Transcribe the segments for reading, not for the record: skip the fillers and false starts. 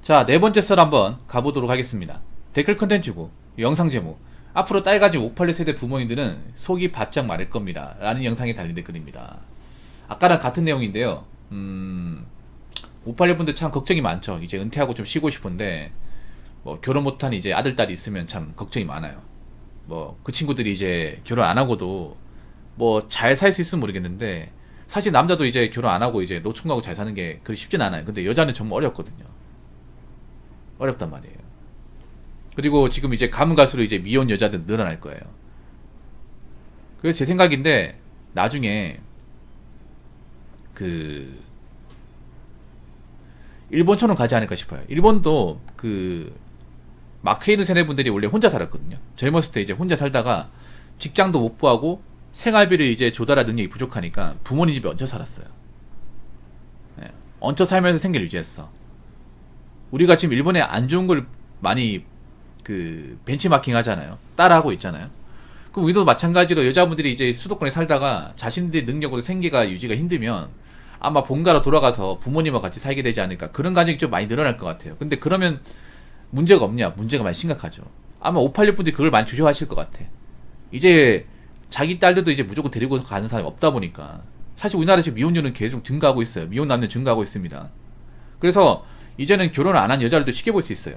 자, 네 번째 썰 한번 가보도록 하겠습니다. 댓글 컨텐츠고, 영상 제목. 앞으로 딸 가진 586 세대 부모님들은 속이 바짝 마를 겁니다. 라는 영상에 달린 댓글입니다. 아까랑 같은 내용인데요. 586 분들 참 걱정이 많죠. 이제 은퇴하고 좀 쉬고 싶은데, 뭐, 결혼 못한 이제 아들, 딸이 있으면 참 걱정이 많아요. 뭐, 그 친구들이 이제 결혼 안 하고도, 뭐, 잘 살 수 있으면 모르겠는데, 사실 남자도 이제 결혼 안 하고 이제 노총각하고 잘 사는 게 그리 쉽진 않아요. 근데 여자는 정말 어렵거든요. 어렵단 말이에요. 그리고 지금 이제 가면 갈수록 이제 미혼 여자들 늘어날 거예요. 그래서 제 생각인데 나중에 그 일본처럼 가지 않을까 싶어요. 일본도 그 마크헤이누 세대분들이 원래 혼자 살았거든요. 젊었을 때 이제 혼자 살다가 직장도 못 구하고 생활비를 이제 조달할 능력이 부족하니까 부모님 집에 얹혀 살았어요. 네. 얹혀 살면서 생계를 유지했어. 우리가 지금 일본에 안 좋은 걸 많이 그 벤치마킹 하잖아요. 따라하고 있잖아요. 그럼 우리도 마찬가지로 여자분들이 이제 수도권에 살다가 자신들의 능력으로 생계가 유지가 힘들면 아마 본가로 돌아가서 부모님과 같이 살게 되지 않을까. 그런 가정이 좀 많이 늘어날 것 같아요. 근데 그러면 문제가 없냐? 문제가 많이 심각하죠. 아마 586 분들이 그걸 많이 주저하실 것 같아. 이제 자기 딸들도 이제 무조건 데리고 가는 사람이 없다 보니까 사실 우리나라 지금 미혼율은 계속 증가하고 있어요. 미혼 남녀 증가하고 있습니다. 그래서 이제는 결혼을 안 한 여자들도 쉽게 볼 수 있어요.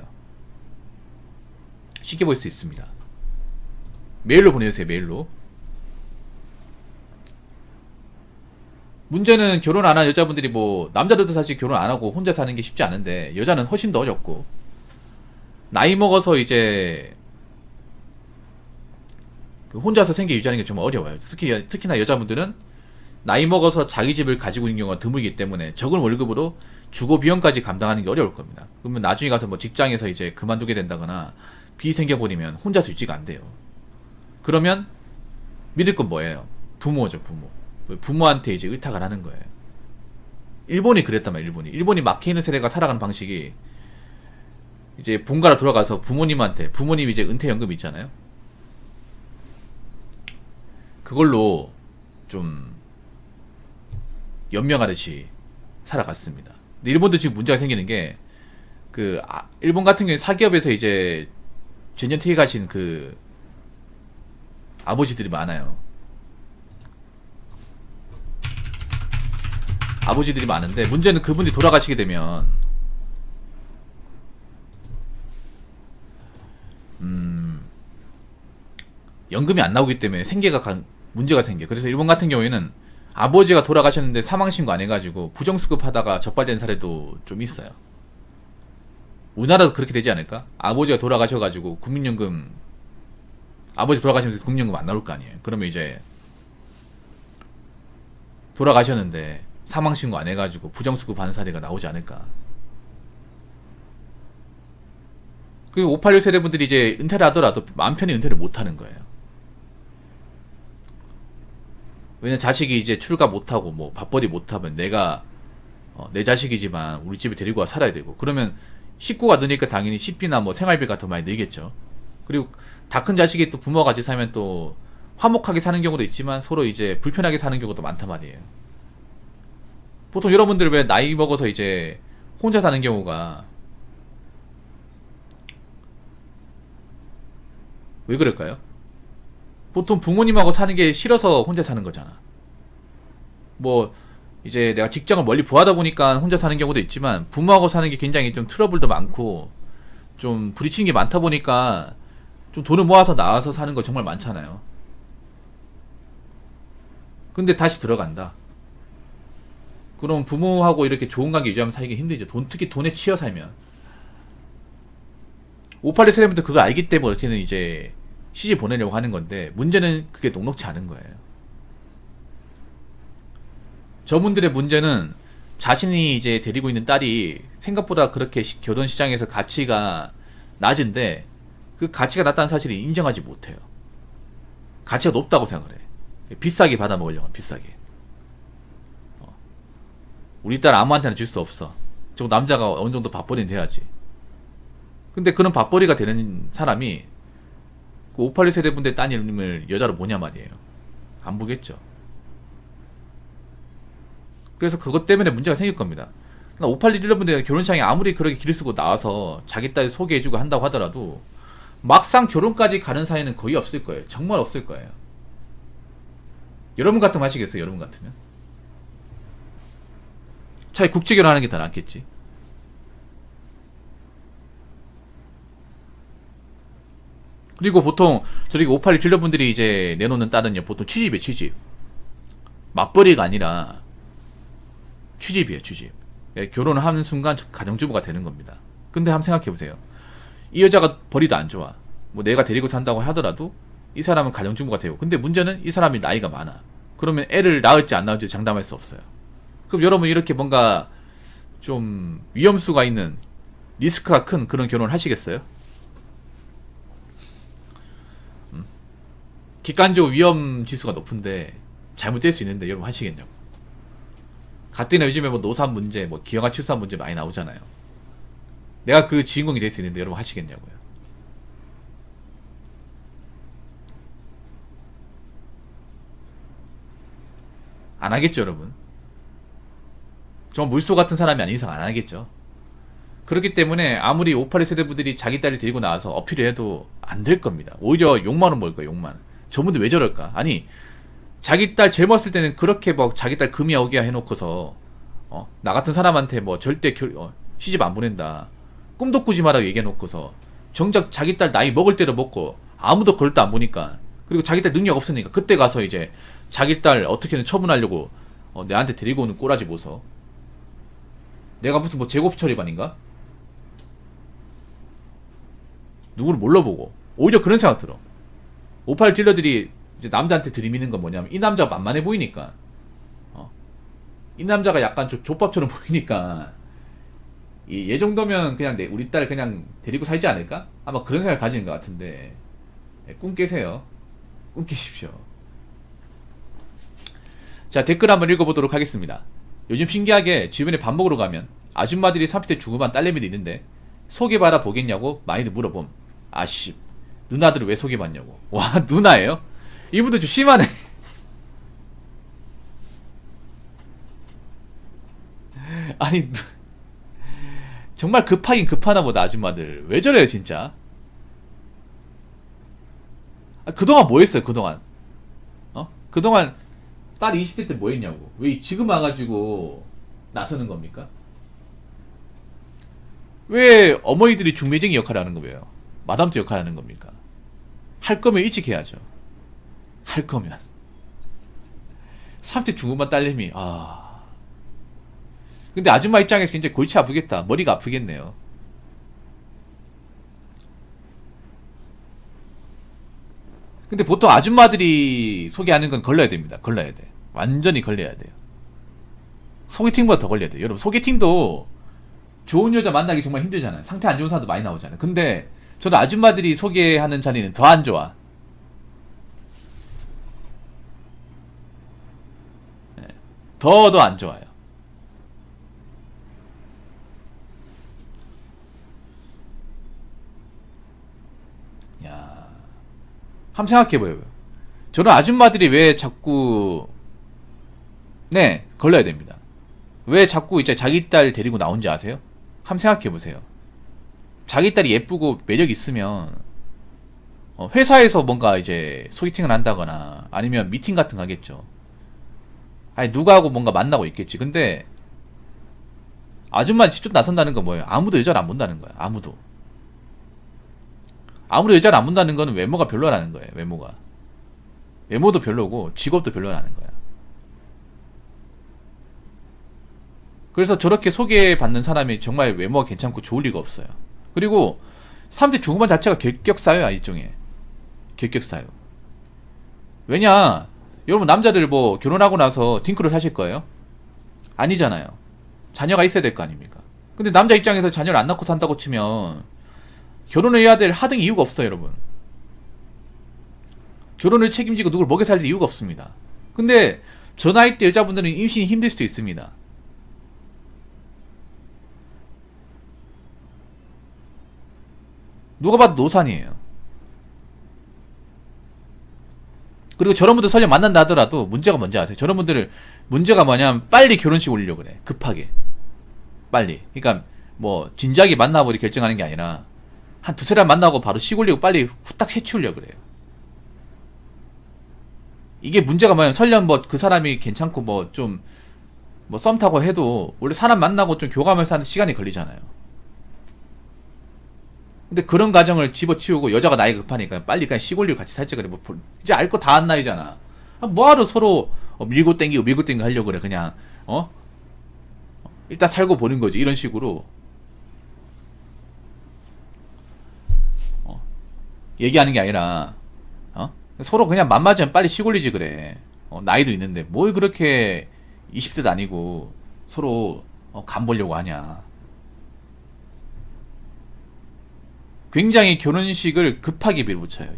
쉽게 볼 수 있습니다. 메일로 보내주세요. 메일로. 문제는 결혼 안 한 여자분들이 뭐 남자들도 사실 결혼 안 하고 혼자 사는 게 쉽지 않은데 여자는 훨씬 더 어렵고 나이 먹어서 이제 그 혼자서 생계 유지하는 게 정말 어려워요. 특히나 여자분들은 나이 먹어서 자기 집을 가지고 있는 경우가 드물기 때문에 적은 월급으로 주거 비용까지 감당하는 게 어려울 겁니다. 그러면 나중에 가서 뭐 직장에서 이제 그만두게 된다거나 빚이 생겨버리면 혼자서 유지가 안 돼요. 그러면 믿을 건 뭐예요? 부모죠, 부모. 부모한테 이제 의탁을 하는 거예요. 일본이 그랬단 말이에요, 일본이 마케이누 세대가 살아가는 방식이 이제 본가로 돌아가서 부모님한테, 부모님 이제 은퇴연금 있잖아요. 그걸로 좀 연명하듯이 살아갔습니다. 근데 일본도 지금 문제가 생기는 게 일본 같은 경우에 사기업에서 이제 전년퇴계 가신 그 아버지들이 많아요. 아버지들이 많은데 문제는 그분들이 돌아가시게 되면 연금이 안 나오기 때문에 문제가 생겨. 그래서 일본 같은 경우에는 아버지가 돌아가셨는데 사망신고 안 해가지고 부정수급 하다가 적발된 사례도 좀 있어요. 우리나라도 그렇게 되지 않을까? 아버지가 돌아가셔가지고 국민연금, 아버지 돌아가시면서 국민연금 안 나올 거 아니에요. 그러면 이제 돌아가셨는데 사망신고 안 해가지고 부정수급 하는 사례가 나오지 않을까? 그리고 586 세대분들이 이제 은퇴를 하더라도 마음 편히 은퇴를 못 하는 거예요. 왜냐면 자식이 이제 출가 못하고 뭐 밥벌이 못하면 내가 내 자식이지만 우리 집에 데리고 와 살아야 되고 그러면 식구가 느니까 당연히 식비나 뭐 생활비가 더 많이 늘겠죠. 그리고 다 큰 자식이 또 부모가 같이 살면 또 화목하게 사는 경우도 있지만 서로 이제 불편하게 사는 경우도 많단 말이에요. 보통 여러분들 왜 나이 먹어서 이제 혼자 사는 경우가 왜 그럴까요? 보통 부모님하고 사는 게 싫어서 혼자 사는 거잖아. 뭐 이제 내가 직장을 멀리 구하다 보니까 혼자 사는 경우도 있지만 부모하고 사는 게 굉장히 좀 트러블도 많고 좀 부딪히는 게 많다 보니까 좀 돈을 모아서 나와서 사는 거 정말 많잖아요. 근데 다시 들어간다. 그럼 부모하고 이렇게 좋은 관계 유지하면 살기 힘들죠. 특히 돈에 치여 살면. 586 세대부터 그거 알기 때문에 어떻게든 이제 시집 보내려고 하는 건데 문제는 그게 녹록치 않은 거예요. 저분들의 문제는 자신이 이제 데리고 있는 딸이 생각보다 그렇게 결혼 시장에서 가치가 낮은데 그 가치가 낮다는 사실을 인정하지 못해요. 가치가 높다고 생각을 해. 비싸게 받아 먹으려고 비싸게. 우리 딸 아무한테나 줄 수 없어. 저 남자가 어느 정도 밥벌이는 돼야지. 근데 그런 밥벌이가 되는 사람이 586 세대분들 따님을 여자로 보냐 말이에요. 안 보겠죠. 그래서 그것 때문에 문제가 생길 겁니다. 581 딜러분들 결혼식장에 아무리 그렇게 길을 쓰고 나와서 자기 딸 소개해주고 한다고 하더라도 막상 결혼까지 가는 사이는 거의 없을 거예요. 정말 없을 거예요. 여러분 같으면 하시겠어요? 여러분 같으면? 차라리 국제 결혼하는 게 더 낫겠지. 그리고 보통 저렇게 581 딜러분들이 이제 내놓는 딸은요, 보통 취집이에요. 취집. 맞벌이가 아니라 취집이에요. 취집. 결혼을 하는 순간 가정주부가 되는 겁니다. 근데 한번 생각해보세요. 이 여자가 벌이도 안 좋아. 뭐 내가 데리고 산다고 하더라도 이 사람은 가정주부가 되고, 근데 문제는 이 사람이 나이가 많아. 그러면 애를 낳을지 안 낳을지 장담할 수 없어요. 그럼 여러분 이렇게 뭔가 좀 위험수가 있는, 리스크가 큰 그런 결혼을 하시겠어요? 객관적으로 위험 지수가 높은데 잘못될 수 있는데 여러분 하시겠냐고. 가뜩이나 요즘에 뭐 노산 문제, 뭐 기형아 출산 문제 많이 나오잖아요. 내가 그 주인공이 될 수 있는데 여러분 하시겠냐고요. 안 하겠죠, 여러분. 정말 물소 같은 사람이 아닌 이상 안 하겠죠. 그렇기 때문에 아무리 582 세대부들이 자기 딸을 데리고 나와서 어필을 해도 안 될 겁니다. 오히려 욕만 은 먹을 거예요, 욕만. 저분들 왜 저럴까? 아니, 자기 딸 젊었을 때는 그렇게 막 자기 딸 금이야 오기야 해놓고서 나 같은 사람한테 뭐 절대 시집 안 보낸다, 꿈도 꾸지 마라 얘기해놓고서 정작 자기 딸 나이 먹을 대로 먹고 아무도 그럴 때 안 보니까, 그리고 자기 딸 능력 없으니까 그때 가서 이제 자기 딸 어떻게든 처분하려고 내한테 데리고 오는 꼬라지 보소. 내가 무슨 뭐 제곱처리반인가? 누구를 몰라보고. 오히려 그런 생각 들어. 581 딜러들이 이제 남자한테 들이미는 건 뭐냐면, 이 남자가 만만해 보이니까, 이 남자가 약간 족밥처럼 보이니까, 얘 정도면 그냥 우리 딸 그냥 데리고 살지 않을까? 아마 그런 생각을 가지는 것 같은데, 꿈 깨세요. 꿈 깨십시오. 자, 댓글 한번 읽어보도록 하겠습니다. 요즘 신기하게 주변에 밥 먹으러 가면 아줌마들이 30대 중후반 딸내미도 있는데 소개받아 보겠냐고 많이들 물어봄. 아씨, 누나들을 왜 소개받냐고. 와, 누나예요? 이분들 좀 심하네. 아니, 정말 급하긴 급하나 보다. 아줌마들 왜 저래요 진짜. 그동안 뭐 했어요 그동안? 그동안 딸 20대 때 뭐 했냐고. 왜 지금 와가지고 나서는 겁니까? 왜 어머니들이 중매쟁이 역할을 하는 거예요? 마담도 역할을 하는 겁니까? 할 거면 일찍 해야죠. 할 거면. 30대 중후반 딸내미, 근데 아줌마 입장에서 굉장히 골치 아프겠다. 머리가 아프겠네요. 근데 보통 아줌마들이 소개하는 건 걸러야 됩니다. 걸러야 돼. 완전히 걸려야 돼요. 소개팅보다 더 걸려야 돼요. 여러분, 소개팅도 좋은 여자 만나기 정말 힘들잖아요. 상태 안 좋은 사람도 많이 나오잖아요. 근데 저도 아줌마들이 소개하는 자리는 더 안 좋아. 더 안 좋아요. 야, 한번 생각해봐요. 저는 아줌마들이 왜 자꾸 걸러야 됩니다. 왜 자꾸 이제 자기 딸 데리고 나온지 아세요? 한번 생각해보세요. 자기 딸이 예쁘고 매력 있으면 회사에서 뭔가 이제 소개팅을 한다거나 아니면 미팅 같은 거 하겠죠. 아니, 누구하고 뭔가 만나고 있겠지. 근데 아줌마 직접 나선다는 건 뭐예요? 아무도 여자를 안 본다는 거야. 아무도 여자를 안 본다는 거는 외모가 별로라는 거예요. 외모도 별로고 직업도 별로라는 거야. 그래서 저렇게 소개받는 사람이 정말 외모가 괜찮고 좋을 리가 없어요. 그리고 3대 중후반 자체가 결격사유야. 일종의 결격사유. 왜냐, 여러분 남자들 뭐 결혼하고 나서 딩크를 사실 거예요? 아니잖아요. 자녀가 있어야 될 거 아닙니까? 근데 남자 입장에서 자녀를 안 낳고 산다고 치면 결혼을 해야 될 하등 이유가 없어요. 여러분, 결혼을 책임지고 누굴 먹여 살릴 이유가 없습니다. 근데 저 나이 때 여자분들은 임신이 힘들 수도 있습니다. 누가 봐도 노산이에요. 그리고 저런 분들 설령 만난다 하더라도 문제가 뭔지 아세요? 저런 분들을 문제가 뭐냐면 빨리 결혼식 올리려고 그래. 급하게. 빨리. 그러니까 뭐 진지하게 만나고 이렇게 결정하는 게 아니라 한 두세 달 만나고 바로 시골리고 빨리 후딱 해치우려고 그래요. 이게 문제가 뭐냐면 설령 뭐 그 사람이 괜찮고 뭐 좀 뭐 썸 타고 해도 원래 사람 만나고 좀 교감해서 하는 시간이 걸리잖아요. 근데 그런 과정을 집어치우고 여자가 나이가 급하니까 빨리 그냥 시골리고 같이 살자 그래. 뭐 이제 알 거 다 한 나이잖아. 뭐하러 서로 밀고 땡기고 하려고 그래. 그냥 일단 살고 보는 거지. 이런 식으로 얘기하는 게 아니라 서로 그냥 맘 맞으면 빨리 시골리지 그래. 나이도 있는데 뭘 그렇게 20대도 아니고 서로 간 보려고 하냐. 굉장히 결혼식을 급하게 밀어붙여요.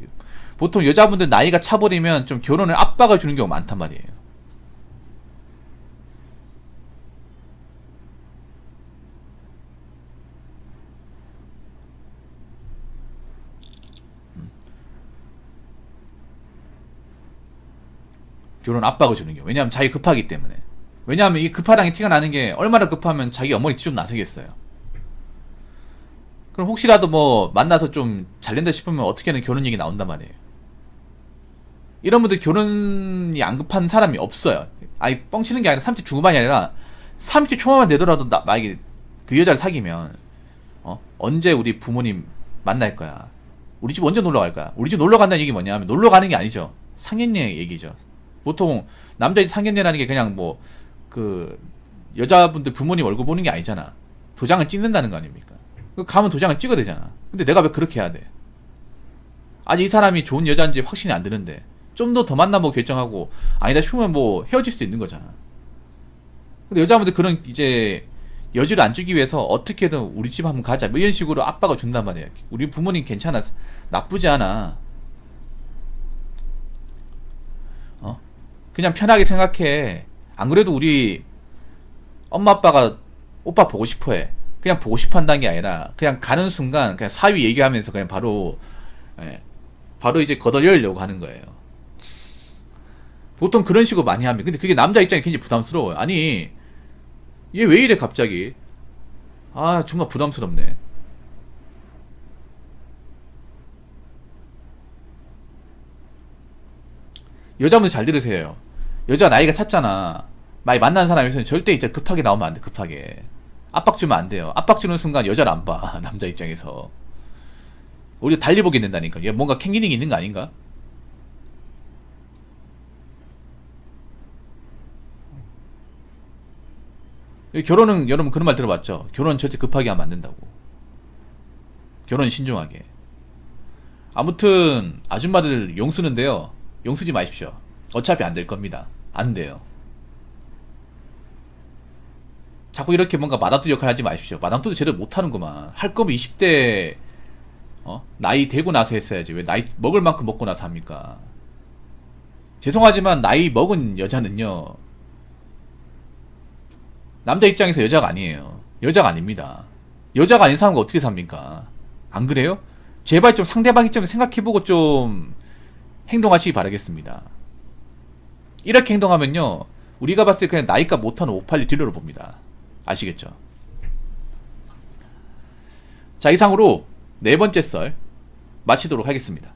보통 여자분들 나이가 차버리면 좀 결혼을 압박을 주는 경우가 많단 말이에요. 결혼 압박을 주는 경우. 왜냐하면 자기 급하기 때문에. 왜냐하면 이 급하다는 게 티가 나는 게 얼마나 급하면 자기 어머니 좀 나서겠어요. 그럼 혹시라도 뭐 만나서 좀 잘된다 싶으면 어떻게든 결혼 얘기 나온단 말이에요. 이런 분들 결혼이 안 급한 사람이 없어요. 아니 뻥치는 게 아니라 30 중후반이 아니라 30 초반만 되더라도 만약에 그 여자를 사귀면 언제 우리 부모님 만날 거야. 우리 집 언제 놀러 갈 거야. 우리 집 놀러 간다는 얘기 뭐냐 하면 놀러 가는 게 아니죠. 상견례 얘기죠. 보통 남자의 상견례라는 게 그냥 뭐 그 여자분들 부모님 얼굴 보는 게 아니잖아. 도장을 찍는다는 거 아닙니까? 가면 도장을 찍어야 되잖아. 근데 내가 왜 그렇게 해야 돼? 아직 이 사람이 좋은 여자인지 확신이 안 드는데 좀 더 만나보고 결정하고 아니다 싶으면 뭐 헤어질 수도 있는 거잖아. 근데 여자분들 그런 이제 여지를 안 주기 위해서 어떻게든 우리 집 한번 가자 뭐 이런 식으로 압박을 준단 말이야. 우리 부모님 괜찮아, 나쁘지 않아. 그냥 편하게 생각해. 안 그래도 우리 엄마 아빠가 오빠 보고 싶어 해. 그냥 보고 싶어 한다는 게 아니라 그냥 가는 순간 그냥 사위 얘기하면서 그냥 바로 바로 이제 걷어내려고 하는 거예요. 보통 그런 식으로 많이 합니다. 근데 그게 남자 입장에 굉장히 부담스러워요. 아니 얘 왜 이래 갑자기. 아 정말 부담스럽네. 여자분들 잘 들으세요. 여자가 나이가 찼잖아. 많이 만난 사람에서는 절대 이제 급하게 나오면 안 돼. 급하게 압박 주면 안 돼요. 압박 주는 순간 여자를 안 봐. 남자 입장에서 오히려 달리 보게 된다니까. 얘 뭔가 캥기닝이 있는 거 아닌가? 결혼은 여러분 그런 말 들어봤죠? 결혼 절대 급하게 하면 안 된다고. 결혼 신중하게. 아무튼 아줌마들 용 쓰는데요. 용 쓰지 마십시오. 어차피 안 될 겁니다. 안 돼요. 자꾸 이렇게 뭔가 마담뚜 역할 하지 마십시오. 마담뚜도 제대로 못하는구만. 할 거면 20대 나이 되고 나서 했어야지. 왜 나이 먹을 만큼 먹고 나서 합니까? 죄송하지만 나이 먹은 여자는요 남자 입장에서 여자가 아니에요. 여자가 아닙니다. 여자가 아닌 사람과 어떻게 삽니까? 안 그래요? 제발 좀 상대방 입장에 생각해보고 좀 행동하시기 바라겠습니다. 이렇게 행동하면요 우리가 봤을 때 그냥 나이값 못하는 582 딜러로 봅니다. 아시겠죠? 자 이상으로 네 번째 썰 마치도록 하겠습니다.